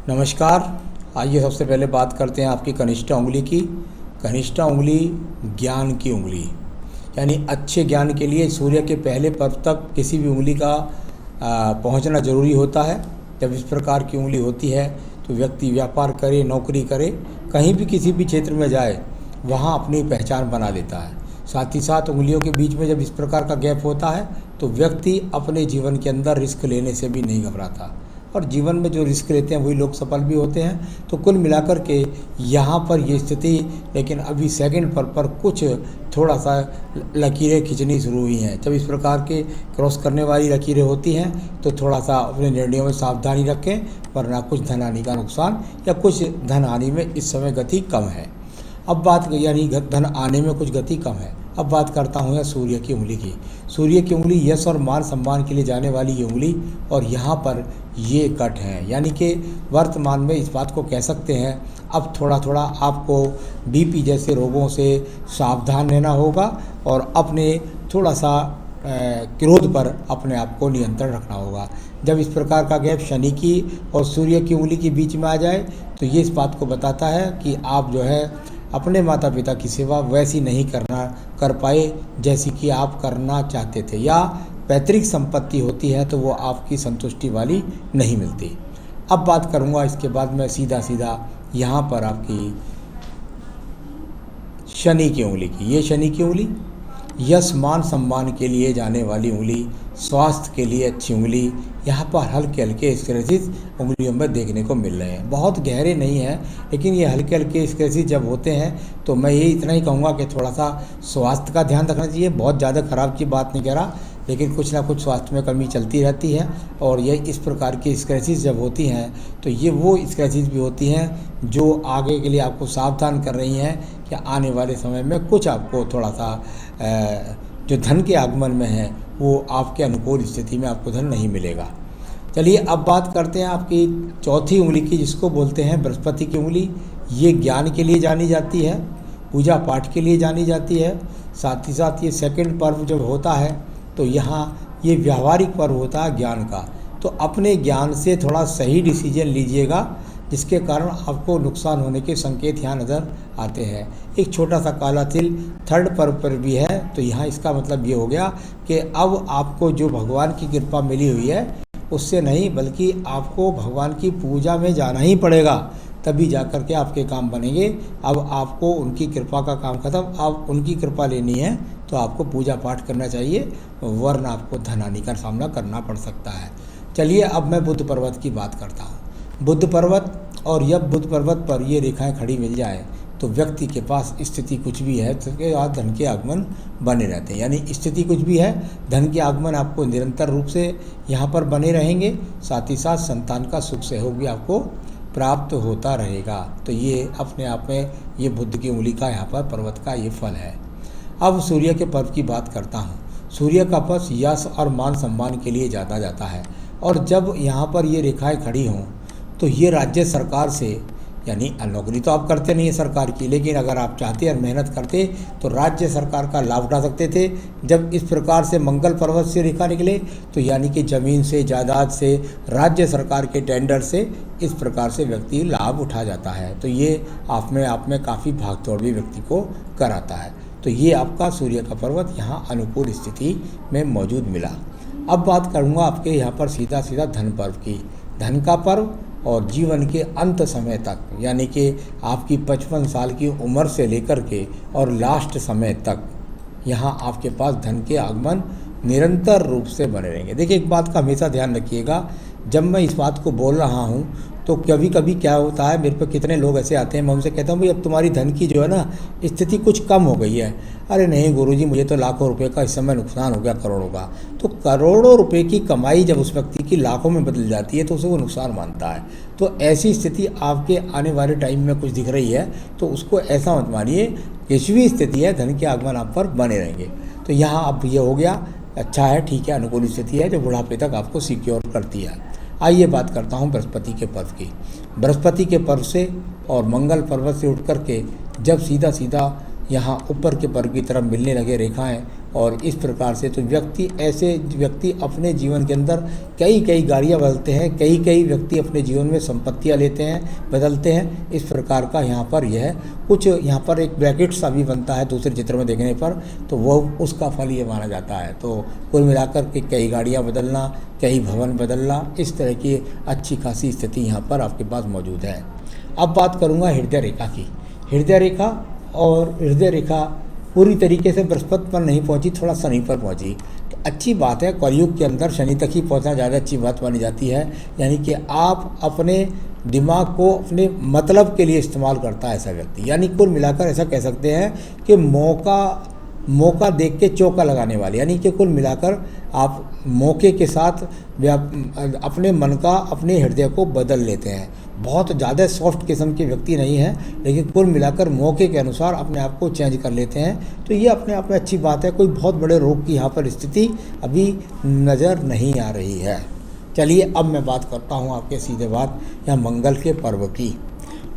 नमस्कार। आइए सबसे पहले बात करते हैं आपकी कनिष्ठा उंगली की। कनिष्ठा उंगली ज्ञान की उंगली, यानी अच्छे ज्ञान के लिए सूर्य के पहले पर्व तक किसी भी उंगली का पहुंचना जरूरी होता है। जब इस प्रकार की उंगली होती है तो व्यक्ति व्यापार करे, नौकरी करे, कहीं भी किसी भी क्षेत्र में जाए वहाँ अपनी पहचान बना लेता है। साथ ही साथ उंगलियों के बीच में जब इस प्रकार का गैप होता है तो व्यक्ति अपने जीवन के अंदर रिस्क लेने से भी नहीं घबराता, और जीवन में जो रिस्क लेते हैं वही लोग सफल भी होते हैं। तो कुल मिलाकर के यहाँ पर ये स्थिति, लेकिन अभी सेकंड पर कुछ थोड़ा सा लकीरें खींचनी शुरू हुई हैं। जब इस प्रकार के क्रॉस करने वाली लकीरें होती हैं तो थोड़ा सा अपने निर्णयों में सावधानी रखें, वरना कुछ धन हानि का नुकसान या कुछ धन हानि में इस समय गति कम है। अब बात, यानी धन आने में कुछ गति कम है। अब बात करता हूँ सूर्य की उंगली की। सूर्य की उंगली यश और मान सम्मान के लिए जाने वाली ये उंगली, और यहाँ पर ये कट है, यानी कि वर्तमान में इस बात को कह सकते हैं अब थोड़ा थोड़ा आपको बीपी जैसे रोगों से सावधान रहना होगा और अपने थोड़ा सा क्रोध पर अपने आप को नियंत्रण रखना होगा। जब इस प्रकार का गैप शनि की और सूर्य की उंगली के बीच में आ जाए तो ये इस बात को बताता है कि आप जो है अपने माता पिता की सेवा वैसी नहीं कर पाए जैसी कि आप करना चाहते थे, या पैतृक संपत्ति होती है तो वो आपकी संतुष्टि वाली नहीं मिलती। अब बात करूँगा इसके बाद मैं सीधा यहाँ पर आपकी शनि की उंगली की। ये शनि की उंगली यश मान सम्मान के लिए जाने वाली उंगली, स्वास्थ्य के लिए अच्छी उंगली। यहाँ पर हल्के हल्के स्क्रैचेस उंगलियों में देखने को मिल रहे हैं, बहुत गहरे नहीं हैं, लेकिन ये हल्के हल्के स्क्रैचेस जब होते हैं तो मैं ये इतना ही कहूँगा कि थोड़ा सा स्वास्थ्य का ध्यान रखना चाहिए। बहुत ज़्यादा ख़राब की बात नहीं कह रहा, लेकिन कुछ ना कुछ स्वास्थ्य में कमी चलती रहती है। और ये इस प्रकार की स्क्रैचेस जब होती हैं तो ये वो स्क्रैचेस भी होती हैं जो आगे के लिए आपको सावधान कर रही हैं कि आने वाले समय में कुछ आपको थोड़ा सा जो धन के आगमन में है वो आपके अनुकूल स्थिति में आपको धन नहीं मिलेगा। चलिए अब बात करते हैं आपकी चौथी उंगली की, जिसको बोलते हैं बृहस्पति की उंगली। ये ज्ञान के लिए जानी जाती है, पूजा पाठ के लिए जानी जाती है। साथ ही साथ ये सेकंड पर्व जब होता है तो यहाँ ये व्यावहारिक पर्व होता है ज्ञान का। तो अपने ज्ञान से थोड़ा सही डिसीजन लीजिएगा, जिसके कारण आपको नुकसान होने के संकेत यहाँ नज़र आते हैं। एक छोटा सा काला तिल थर्ड पर्व पर भी है, तो यहाँ इसका मतलब ये हो गया कि अब आपको जो भगवान की कृपा मिली हुई है उससे नहीं, बल्कि आपको भगवान की पूजा में जाना ही पड़ेगा, तभी जाकर के आपके काम बनेंगे। अब आपको उनकी कृपा का काम खत्म, अब उनकी कृपा लेनी है तो आपको पूजा पाठ करना चाहिए, वरना आपको धन हानि का सामना करना पड़ सकता है। चलिए अब मैं बुध पर्वत की बात करता हूँ। बुध पर्वत, और जब बुध पर्वत पर ये रेखाएं खड़ी मिल जाए तो व्यक्ति के पास स्थिति कुछ भी है तो उसके बाद धन के आगमन बने रहते हैं। यानी स्थिति कुछ भी है, धन के आगमन आपको निरंतर रूप से यहाँ पर बने रहेंगे। साथ ही साथ संतान का सुख सहयोग भी आपको प्राप्त होता रहेगा। तो ये अपने आप में ये बुध की उंगली का यहाँ पर पर्वत का ये फल है। अब सूर्य के पर्व की बात करता हूँ। सूर्य का पर्व यश और मान सम्मान के लिए जाना जाता है, और जब यहाँ पर ये रेखाएं खड़ी हों तो ये राज्य सरकार से, यानी नौकरी तो आप करते नहीं है सरकार की, लेकिन अगर आप चाहते और मेहनत करते तो राज्य सरकार का लाभ उठा सकते थे। जब इस प्रकार से मंगल पर्वत से रेखा निकले तो यानी कि ज़मीन से, जायदाद से, राज्य सरकार के टेंडर से इस प्रकार से व्यक्ति लाभ उठा जाता है। तो ये आप में काफ़ी भागदौड़ भी व्यक्ति को कराता है। तो ये आपका सूर्य का पर्वत यहाँ अनुकूल स्थिति में मौजूद मिला। अब बात करूँगा आपके यहाँ पर सीधा धन पर्व की। धन का पर्व और जीवन के अंत समय तक, यानी कि आपकी 55 साल की उम्र से लेकर के और लास्ट समय तक यहाँ आपके पास धन के आगमन निरंतर रूप से बने रहेंगे। देखिए एक बात का हमेशा ध्यान रखिएगा, जब मैं इस बात को बोल रहा हूँ तो कभी कभी क्या होता है, मेरे पे कितने लोग ऐसे आते हैं, मैं उनसे कहता हूँ भाई अब तुम्हारी धन की जो है ना स्थिति कुछ कम हो गई है। अरे नहीं गुरुजी, मुझे तो लाखों रुपए का इस समय नुकसान हो गया, करोड़ों का। तो करोड़ों रुपए की कमाई जब उस व्यक्ति की लाखों में बदल जाती है तो उसे वो नुकसान मानता है। तो ऐसी स्थिति आपके आने वाले टाइम में कुछ दिख रही है तो उसको ऐसा मत मानिए, किसी भी स्थिति है धन के आगमन आप पर बने रहेंगे। तो यहाँ अब ये हो गया, अच्छा है, ठीक है, अनुकूल स्थिति है जो बुढ़ापे तक आपको सिक्योर करती है। आइए बात करता हूँ बृहस्पति के पर्व की। बृहस्पति के पर्व से और मंगल पर्वत से उठ कर के जब सीधा यहाँ ऊपर के पर्व की तरफ मिलने लगे रेखाएं, और इस प्रकार से तो ऐसे व्यक्ति अपने जीवन के अंदर कई कई गाड़ियाँ बदलते हैं, कई व्यक्ति अपने जीवन में संपत्तियाँ लेते हैं, बदलते हैं। इस प्रकार का यहाँ पर यह कुछ यहाँ पर एक ब्रैकेट सा भी बनता है दूसरे चित्र में देखने पर, तो वो उसका फल ये माना जाता है। तो कुल मिलाकर के कई गाड़ियाँ बदलना, कई भवन बदलना, इस तरह की अच्छी खासी स्थिति यहाँ पर आपके पास मौजूद है। अब बात करूँगा हृदय रेखा की। हृदय रेखा और हृदय रेखा पूरी तरीके से बृहस्पति पर नहीं पहुंची, थोड़ा शनि पर पहुंची, तो अच्छी बात है। कलयुग के अंदर शनि तक ही पहुंचना ज़्यादा अच्छी बात मानी जाती है। यानी कि आप अपने दिमाग को अपने मतलब के लिए इस्तेमाल करता है ऐसा व्यक्ति। यानी कुल मिलाकर ऐसा कह सकते हैं कि मौका देख के चौका लगाने वाले, यानी कि कुल मिलाकर आप मौके के साथ अपने मन का, अपने हृदय को बदल लेते हैं। बहुत ज़्यादा सॉफ्ट किस्म के व्यक्ति नहीं हैं, लेकिन कुल मिलाकर मौके के अनुसार अपने आप को चेंज कर लेते हैं। तो ये अपने आप में अच्छी बात है। कोई बहुत बड़े रोग की यहाँ पर स्थिति अभी नज़र नहीं आ रही है। चलिए अब मैं बात करता हूँ आपके सीधे बात यहाँ मंगल के पर्व की।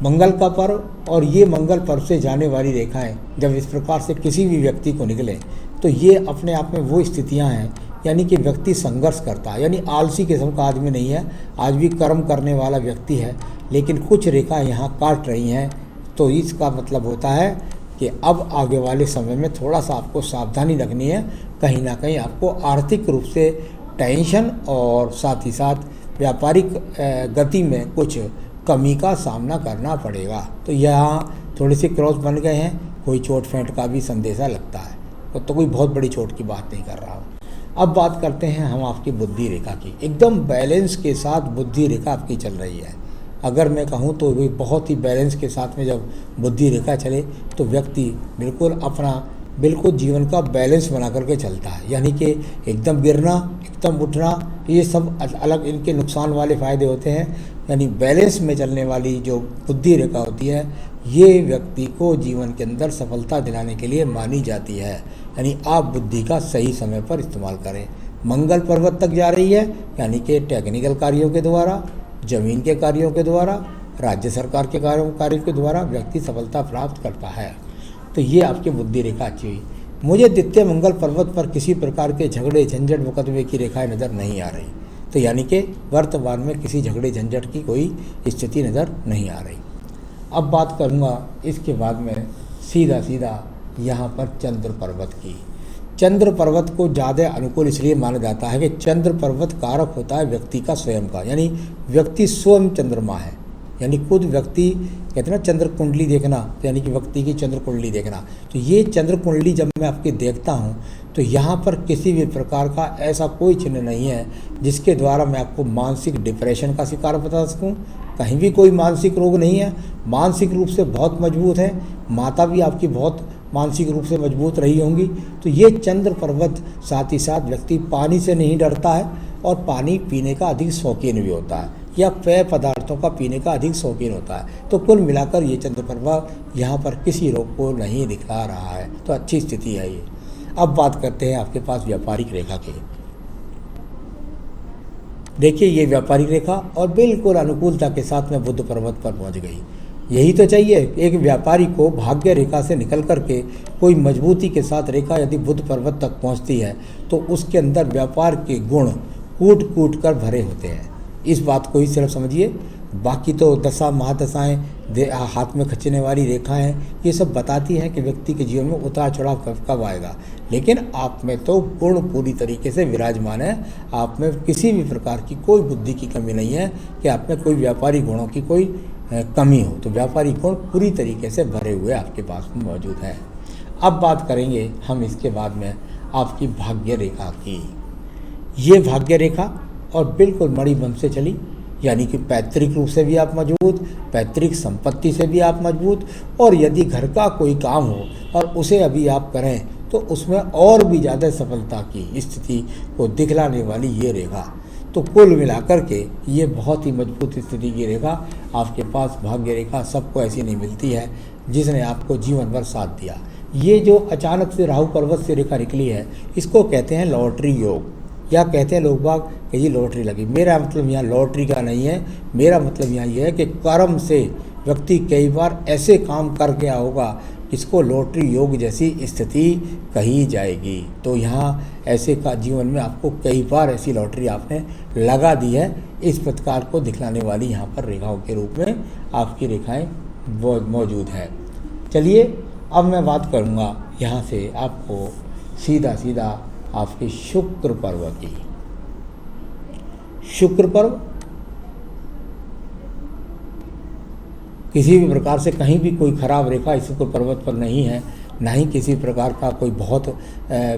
मंगल का पर्व और ये मंगल पर्व से जाने वाली रेखाएं जब इस प्रकार से किसी भी व्यक्ति को निकले तो ये अपने आप में वो स्थितियां हैं, यानी कि व्यक्ति संघर्ष करता है, यानी आलसी किस्म का आदमी नहीं है, आज भी कर्म करने वाला व्यक्ति है। लेकिन कुछ रेखा यहाँ काट रही हैं, तो इसका मतलब होता है कि अब आगे वाले समय में थोड़ा सा आपको सावधानी रखनी है। कहीं ना कहीं आपको आर्थिक रूप से टेंशन और साथ ही साथ व्यापारिक गति में कुछ कमी का सामना करना पड़ेगा। तो यहाँ थोड़े से क्रॉस बन गए हैं, कोई चोट फेंट का भी संदेशा लगता है, तो कोई बहुत बड़ी चोट की बात नहीं कर रहा हूँ। अब बात करते हैं हम आपकी बुद्धि रेखा की। एकदम बैलेंस के साथ बुद्धि रेखा आपकी चल रही है। अगर मैं कहूँ तो भी बहुत ही बैलेंस के साथ में जब बुद्धि रेखा चले तो व्यक्ति बिल्कुल जीवन का बैलेंस बना करके चलता है। यानी कि एकदम गिरना, एकदम उठना, ये सब अलग इनके नुकसान वाले फ़ायदे होते हैं। यानी बैलेंस में चलने वाली जो बुद्धि रेखा होती है, ये व्यक्ति को जीवन के अंदर सफलता दिलाने के लिए मानी जाती है। यानी आप बुद्धि का सही समय पर इस्तेमाल करें। मंगल पर्वत तक जा रही है, यानी कि टेक्निकल कार्यों के द्वारा, जमीन के कार्यों के द्वारा, राज्य सरकार के कार्यों के द्वारा व्यक्ति सफलता प्राप्त करता है। तो ये आपकी बुद्धि रेखा अच्छी हुई। मुझे द्वितीय मंगल पर्वत पर किसी प्रकार के झगड़े झंझट मुकदमे की रेखाएं नज़र नहीं आ रही। तो यानी कि वर्तमान में किसी झगड़े झंझट की कोई स्थिति नज़र नहीं आ रही। अब बात करूँगा इसके बाद में सीधा यहाँ पर चंद्र पर्वत की। चंद्र पर्वत को ज़्यादा अनुकूल इसलिए माना जाता है कि चंद्र पर्वत कारक होता है व्यक्ति का स्वयं का, यानी व्यक्ति स्वयं चंद्रमा है। यानी खुद व्यक्ति कहते हैं ना चंद्र कुंडली देखना, यानी कि व्यक्ति की चंद्र कुंडली देखना। तो ये चंद्र कुंडली जब मैं आपकी देखता हूँ तो यहाँ पर किसी भी प्रकार का ऐसा कोई चिन्ह नहीं है जिसके द्वारा मैं आपको मानसिक डिप्रेशन का शिकार बता सकूँ। कहीं भी कोई मानसिक रोग नहीं है। मानसिक रूप से बहुत मजबूत है, माता भी आपकी बहुत मानसिक रूप से मजबूत रही होंगी। तो ये चंद्र पर्वत साथ ही साथ व्यक्ति पानी से नहीं डरता है और पानी पीने का अधिक शौकीन भी होता है, या पेय पदार्थों का पीने का अधिक शौकीन होता है। तो कुल मिलाकर ये चंद्र पर्वत यहाँ पर किसी रोग को नहीं दिखला रहा है, तो अच्छी स्थिति है ये। अब बात करते हैं आपके पास व्यापारिक रेखा की। देखिए ये व्यापारिक रेखा और बिल्कुल अनुकूलता के साथ में बुध पर्वत पर पहुँच गई। यही तो चाहिए। एक व्यापारी को भाग्य रेखा से निकल करके कोई मजबूती के साथ रेखा यदि बुध पर्वत तक पहुंचती है तो उसके अंदर व्यापार के गुण कूट कूट कर भरे होते हैं। इस बात को ही सिर्फ समझिए। बाकी तो दशा महादशाएँ, हाथ में खींचने वाली रेखाएं, ये सब बताती हैं कि व्यक्ति के जीवन में उतार चढ़ाव कब आएगा। लेकिन आप में तो गुण पूरी तरीके से विराजमान है। आप में किसी भी प्रकार की कोई बुद्धि की कमी नहीं है कि आप में कोई व्यापारी गुणों की कोई कमी हो। तो व्यापारी गुण पूरी तरीके से भरे हुए आपके पास में मौजूद है। अब बात करेंगे हम इसके बाद में आपकी भाग्य रेखा की। ये भाग्य रेखा और बिल्कुल मणिबंध से चली, यानी कि पैतृक रूप से भी आप मजबूत, पैतृक संपत्ति से भी आप मजबूत, और यदि घर का कोई काम हो और उसे अभी आप करें तो उसमें और भी ज़्यादा सफलता की स्थिति को दिखलाने वाली ये रेखा। तो कुल मिलाकर के ये बहुत ही मजबूत स्थिति की रेखा आपके पास। भाग्य रेखा सबको ऐसी नहीं मिलती है जिसने आपको जीवन भर साथ दिया। ये जो अचानक से राहु पर्वत से रेखा निकली है, इसको कहते हैं लॉटरी योग, या कहते हैं लोग बाग कि जी लॉटरी लगी। मेरा मतलब यहाँ लॉटरी का नहीं है। मेरा मतलब यहाँ ये है कि कर्म से व्यक्ति कई बार ऐसे काम कर गया होगा जिसको लॉटरी योग जैसी स्थिति कही जाएगी। तो यहाँ ऐसे का जीवन में आपको कई बार ऐसी लॉटरी आपने लगा दी है, इस प्रकार को दिखलाने वाली यहाँ पर रेखाओं के रूप में आपकी रेखाएं मौजूद हैं। चलिए अब मैं बात करूँगा यहाँ से आपको सीधा सीधा आपके शुक्र पर्व की। शुक्र पर्व किसी भी प्रकार से कहीं भी कोई खराब रेखा इस शुक्र पर्वत पर नहीं है, ना ही किसी प्रकार का कोई बहुत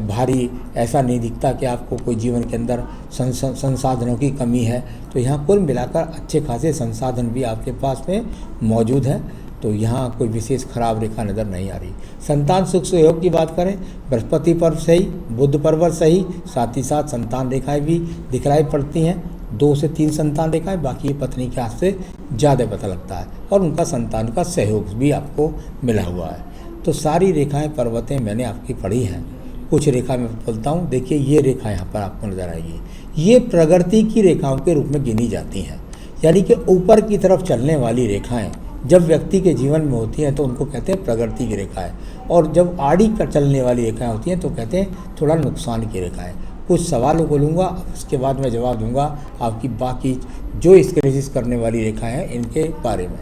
भारी ऐसा नहीं दिखता कि आपको कोई जीवन के अंदर संसाधनों की कमी है। तो यहाँ कुल मिलाकर अच्छे खासे संसाधन भी आपके पास में मौजूद हैं। तो यहाँ कोई विशेष खराब रेखा नज़र नहीं आ रही। संतान सुख सहयोग की बात करें, बृहस्पति पर्व सही, बुध पर्व सही, साथ ही साथ संतान रेखाएं भी दिखलाई पड़ती हैं। 2 से 3 संतान रेखाएं, बाकी ये पत्नी के हाथ से ज़्यादा पता लगता है और उनका संतान का सहयोग भी आपको मिला हुआ है। तो सारी रेखाएं पर्वतें मैंने आपकी पढ़ी हैं। कुछ रेखा मैं बोलता हूँ, देखिए ये रेखा यहाँ पर आपको नज़र आएगी, ये प्रगति की रेखाओं के रूप में गिनी जाती हैं। यानी कि ऊपर की तरफ चलने वाली रेखाएं जब व्यक्ति के जीवन में होती हैं तो उनको कहते हैं प्रगति की रेखाएं, और जब आड़ी कर चलने वाली रेखाएं होती हैं तो कहते हैं थोड़ा नुकसान की रेखाएं। कुछ सवालों को लूँगा, उसके बाद मैं जवाब दूंगा आपकी बाकी जो स्क्रेचिस करने वाली रेखाएं हैं इनके बारे में।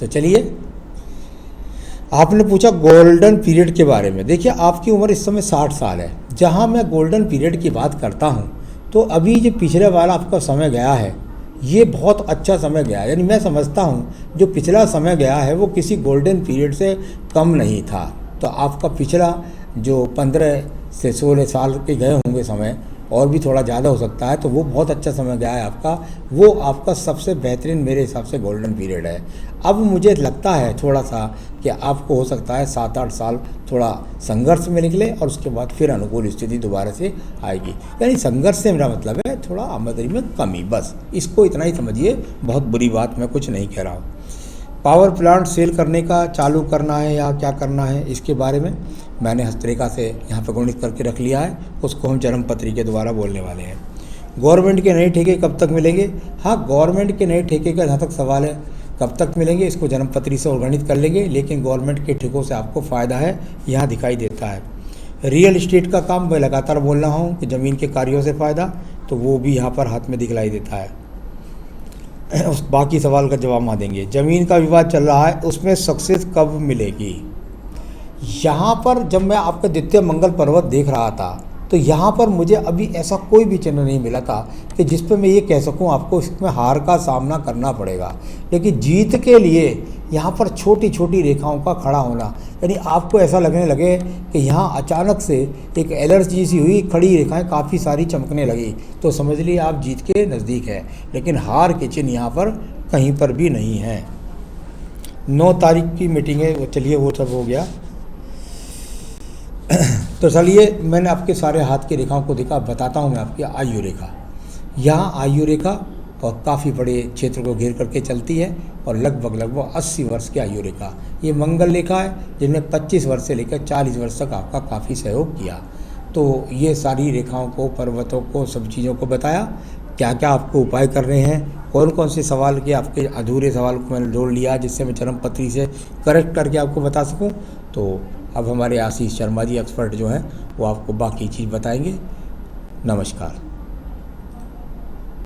तो चलिए, आपने पूछा गोल्डन पीरियड के बारे में। देखिए आपकी उम्र इस समय 60 साल है। जहाँ मैं गोल्डन पीरियड की बात करता हूँ तो अभी जो पिछले वाला आपका समय गया है ये बहुत अच्छा समय गया है। यानी मैं समझता हूँ जो पिछला समय गया है वो किसी गोल्डन पीरियड से कम नहीं था। तो आपका पिछला जो 15 से 16 साल के गए होंगे समय, और भी थोड़ा ज़्यादा हो सकता है, तो वो बहुत अच्छा समय गया है आपका। वो आपका सबसे बेहतरीन मेरे हिसाब से गोल्डन पीरियड है। अब मुझे लगता है थोड़ा सा कि आपको हो सकता है 7-8 साल थोड़ा संघर्ष में निकले और उसके बाद फिर अनुकूल स्थिति दोबारा से आएगी। यानी संघर्ष से मेरा मतलब है थोड़ा आमदनी में कमी, बस इसको इतना ही समझिए, बहुत बुरी बात मैं कुछ नहीं कह रहा हूँ। पावर प्लांट सेल करने का चालू करना है या क्या करना है, इसके बारे में मैंने हस्तरेखा से यहाँ पर गणित करके रख लिया है, उसको हम जन्म पत्री के द्वारा बोलने वाले हैं। गवर्नमेंट के नए ठेके कब तक मिलेंगे? हाँ, गवर्नमेंट के नए ठेके का जहाँ तक सवाल है कब तक मिलेंगे, इसको जन्म पत्री से और गणित कर लेंगे। लेकिन गवर्नमेंट के ठेकों से आपको फ़ायदा है, यहाँ दिखाई देता है। रियल इस्टेट का काम मैं लगातार बोल रहा हूँ कि ज़मीन के कार्यों से फ़ायदा, तो वो भी यहाँ पर हाथ में दिखलाई देता है। उस बाकी सवाल का जवाब वहाँ देंगे। ज़मीन का विवाद चल रहा है, उसमें सक्सेस कब मिलेगी? यहाँ पर जब मैं आपका द्वितीय मंगल पर्वत देख रहा था तो यहाँ पर मुझे अभी ऐसा कोई भी चिन्ह नहीं मिला था कि जिस पर मैं ये कह सकूँ आपको इसमें हार का सामना करना पड़ेगा। लेकिन जीत के लिए यहाँ पर छोटी छोटी रेखाओं का खड़ा होना, यानी आपको ऐसा लगने लगे कि यहाँ अचानक से एक एलर्जी सी हुई, खड़ी रेखाएं काफ़ी सारी चमकने लगी, तो समझ लिए आप जीत के नज़दीक है। लेकिन हार के चिन्ह यहाँ पर कहीं पर भी नहीं है। 9 तारीख की मीटिंग है, चलिए वो सब हो गया। तो चलिए मैंने आपके सारे हाथ की रेखाओं को दिखा, बताता हूँ मैं आपकी आयु रेखा। यहाँ आयु रेखा और काफ़ी बड़े क्षेत्र को घेर करके चलती है और लगभग 80 वर्ष की आयु रेखा। ये मंगल रेखा है जिनमें 25 वर्ष से लेकर 40 वर्ष तक आपका काफ़ी सहयोग किया। तो ये सारी रेखाओं को, पर्वतों को, सब चीज़ों को बताया, क्या क्या आपको उपाय कर रहे हैं, कौन कौन से सवाल के आपके अधूरे सवाल को मैंने जोड़ लिया जिससे मैं जन्म पत्री से करेक्ट करके आपको बता सकूं। तो अब हमारे आशीष शर्मा जी एक्सपर्ट जो हैं वो आपको बाकी चीज़ बताएंगे। नमस्कार।